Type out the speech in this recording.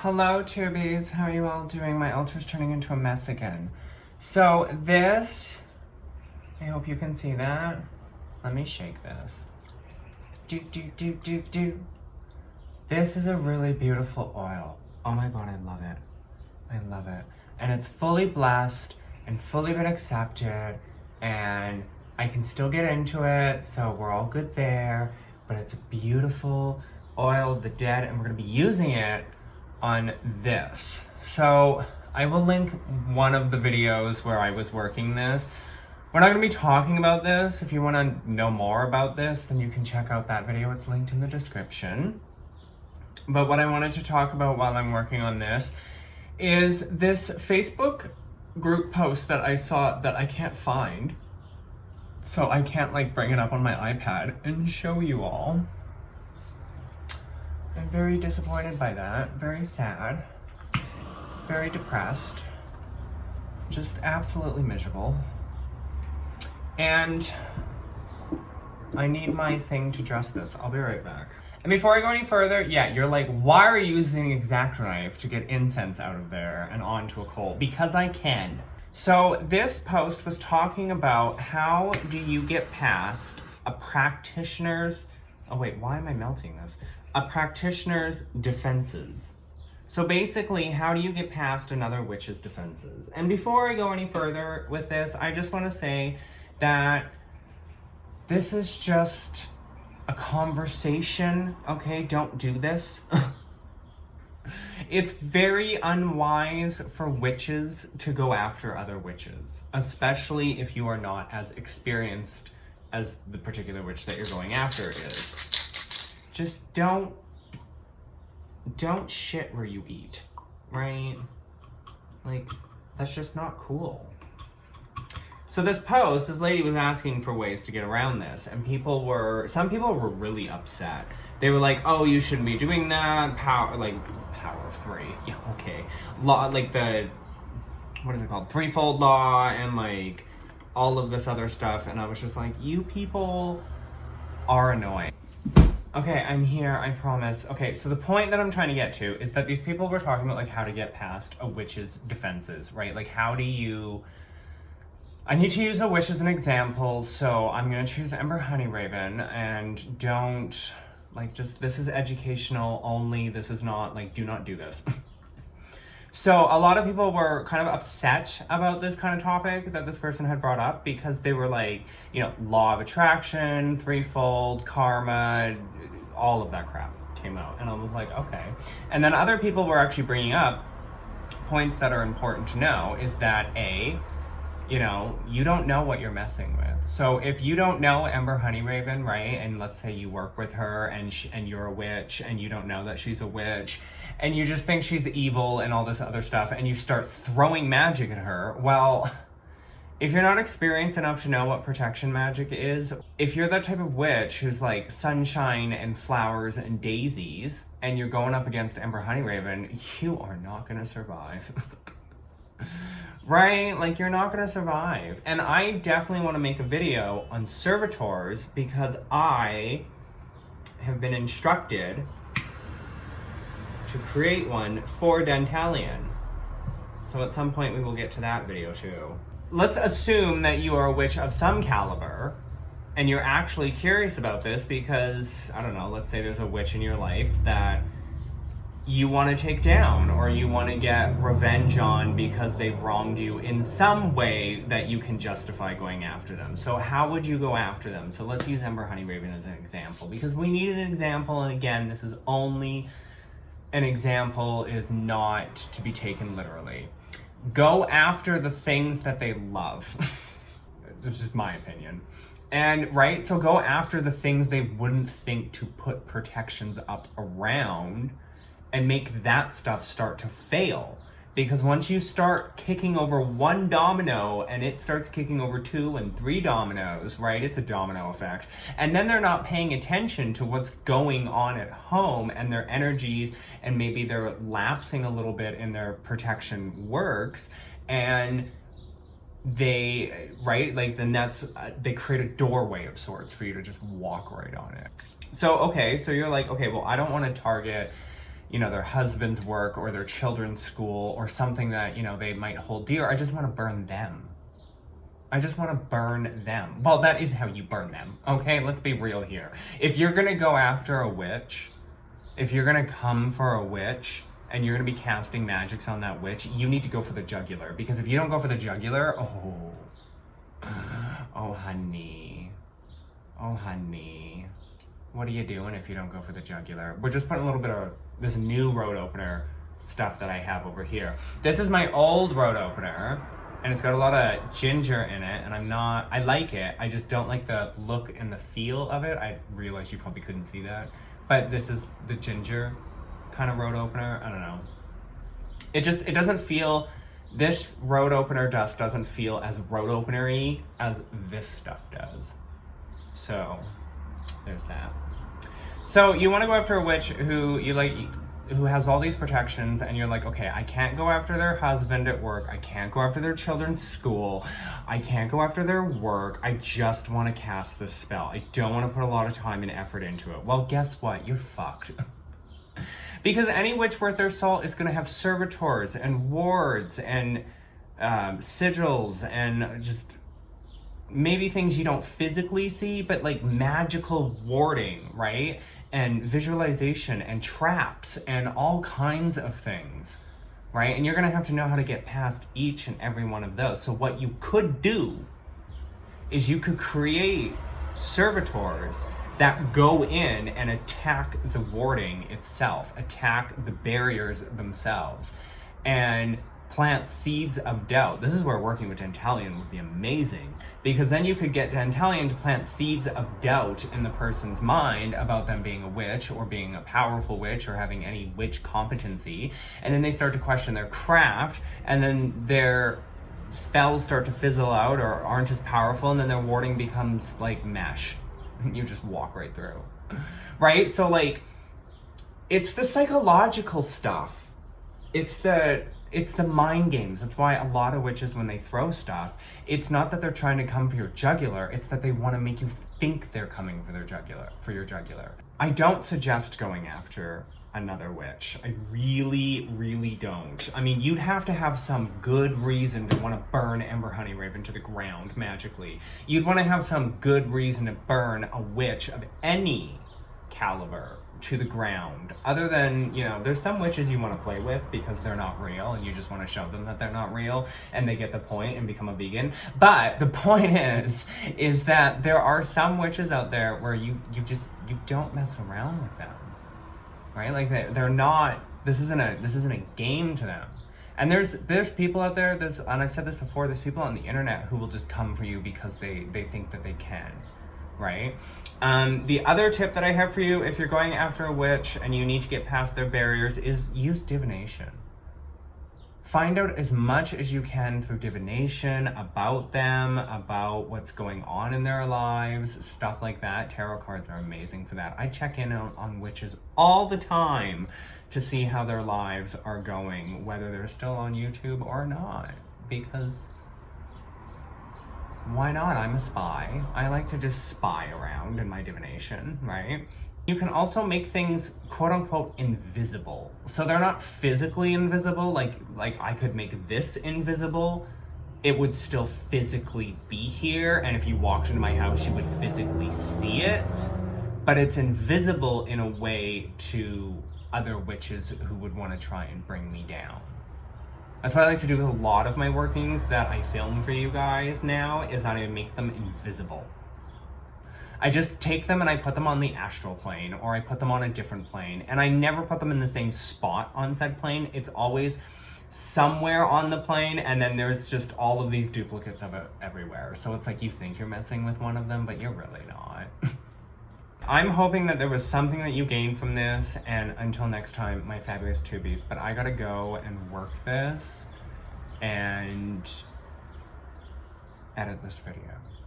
Hello, tubies. How are you all doing? My altar's turning into a mess again. So this, I hope you can see that. Let me shake this. Do. This is a really beautiful oil. Oh my God, I love it. I love it. And it's fully blessed and fully been accepted, and I can still get into it, so we're all good there. But it's a beautiful oil of the dead, and we're gonna be using it on this. So I will link one of the videos where I was working this. We're not gonna be talking about this. If you wanna know more about this, then you can check out that video. It's linked in the description. But what I wanted to talk about while I'm working on this is this Facebook group post that I saw that I can't find. So I can't like bring it up on my iPad and show you all. I'm very disappointed by that, very sad, very depressed, just absolutely miserable. And I need my thing to dress this. I'll be right back. And before I go any further, yeah, you're like, why are you using an X-Acto knife to get incense out of there and onto a coal? Because I can. So this post was talking about how do you get past a practitioner's, oh wait, why am I melting this? A practitioner's defenses. So basically, how do you get past another witch's defenses? And before I go any further with this, I just want to say that this is just a conversation, okay? Don't do this. It's very unwise for witches to go after other witches, especially if you are not as experienced as the particular witch that you're going after is. Just don't shit where you eat, right? Like, that's just not cool. So this post, this lady was asking for ways to get around this, and some people were really upset. They were like, oh, you shouldn't be doing that, power of three, yeah, okay. Law, like the, what is it called? Threefold law, and like all of this other stuff, and I was just like, you people are annoying. Okay, I'm here, I promise. Okay, so the point that I'm trying to get to is that these people were talking about like how to get past a witch's defenses, right? Like how do you, I need to use a witch as an example, so I'm gonna choose Ember Honeyraven, and don't, like just, this is educational only, this is not, like do not do this. So a lot of people were kind of upset about this kind of topic that this person had brought up because they were like, you know, law of attraction, threefold, karma, all of that crap came out. And I was like, okay. And then other people were actually bringing up points that are important to know is that A, you know, you don't know what you're messing with. So if you don't know Ember Honeyraven, right, and let's say you work with her and you're a witch and you don't know that she's a witch and you just think she's evil and all this other stuff and you start throwing magic at her, well, if you're not experienced enough to know what protection magic is, if you're that type of witch who's like sunshine and flowers and daisies and you're going up against Ember Honeyraven, you are not gonna survive. Right? Like, you're not gonna survive. And I definitely want to make a video on servitors because I have been instructed to create one for Dentalian. So at some point we will get to that video too. Let's assume that you are a witch of some caliber and you're actually curious about this because, I don't know, let's say there's a witch in your life that you want to take down or you want to get revenge on because they've wronged you in some way that you can justify going after them. So how would you go after them? So let's use Ember Honeyraven as an example because we need an example, and again, this is only an example, is not to be taken literally. Go after the things that they love. This is my opinion. And right, so go after the things they wouldn't think to put protections up around and make that stuff start to fail. Because once you start kicking over one domino and it starts kicking over 2 and 3 dominoes, right? It's a domino effect. And then they're not paying attention to what's going on at home and their energies, and maybe they're lapsing a little bit in their protection works, and they, right? Like then that's, they create a doorway of sorts for you to just walk right on it. So, okay, so you're like, okay, well, I don't want to target you know, their husband's work or their children's school or something that, you know, they might hold dear. I just want to burn them. I just want to burn them. Well, that is how you burn them, okay? Let's be real here. If you're going to go after a witch, if you're going to come for a witch and you're going to be casting magics on that witch, you need to go for the jugular. Because if you don't go for the jugular, oh honey, what are you doing if you don't go for the jugular? We're just putting a little bit of this new road opener stuff that I have over here. This is my old road opener, and it's got a lot of ginger in it, and I like it. I just don't like the look and the feel of it. I realize you probably couldn't see that, but this is the ginger kind of road opener. I don't know. It doesn't feel, this road opener dust doesn't feel as road opener-y as this stuff does. So there's that. So you want to go after a witch who who has all these protections, and you're like, okay, I can't go after their husband at work, I can't go after their children's school, I can't go after their work, I just want to cast this spell. I don't want to put a lot of time and effort into it. Well, guess what? You're fucked. Because any witch worth their salt is going to have servitors and wards and sigils and just maybe things you don't physically see, but like magical warding, right? And visualization and traps and all kinds of things, right? And you're gonna have to know how to get past each and every one of those. So what you could do is you could create servitors that go in and attack the warding itself, attack the barriers themselves, and plant seeds of doubt. This is where working with Dantalion would be amazing, because then you could get Dantalion to plant seeds of doubt in the person's mind about them being a witch or being a powerful witch or having any witch competency, and then they start to question their craft, and then their spells start to fizzle out or aren't as powerful, and then their warding becomes like mesh. You just walk right through, right? So like, it's the psychological stuff. It's the mind games. That's why a lot of witches, when they throw stuff, it's not that they're trying to come for your jugular, it's that they want to make you think they're coming for your jugular. I don't suggest going after another witch. I really, really don't. I mean, you'd have to have some good reason to want to burn Ember Honeyraven to the ground magically. You'd want to have some good reason to burn a witch of any caliber to the ground, other than, you know, there's some witches you want to play with because they're not real and you just want to show them that they're not real and they get the point and become a vegan. But the point is that there are some witches out there where you don't mess around with them, right? Like they're not, this isn't a game to them. And there's people out there, and I've said this before, there's people on the internet who will just come for you because they think that they can. Right? The other tip that I have for you, if you're going after a witch and you need to get past their barriers, is use divination. Find out as much as you can through divination about them, about what's going on in their lives, stuff like that. Tarot cards are amazing for that. I check in on witches all the time to see how their lives are going, whether they're still on YouTube or not, because why not? I'm a spy. I like to just spy around in my divination, right? You can also make things quote unquote invisible. So they're not physically invisible, like I could make this invisible. It would still physically be here, and if you walked into my house, you would physically see it. But it's invisible in a way to other witches who would want to try and bring me down. That's what I like to do with a lot of my workings that I film for you guys now, is that I make them invisible. I just take them and I put them on the astral plane, or I put them on a different plane, and I never put them in the same spot on said plane. It's always somewhere on the plane, and then there's just all of these duplicates of it everywhere. So it's like you think you're messing with one of them, but you're really not. I'm hoping that there was something that you gained from this, and until next time, my fabulous tubies. But I gotta go and work this and edit this video.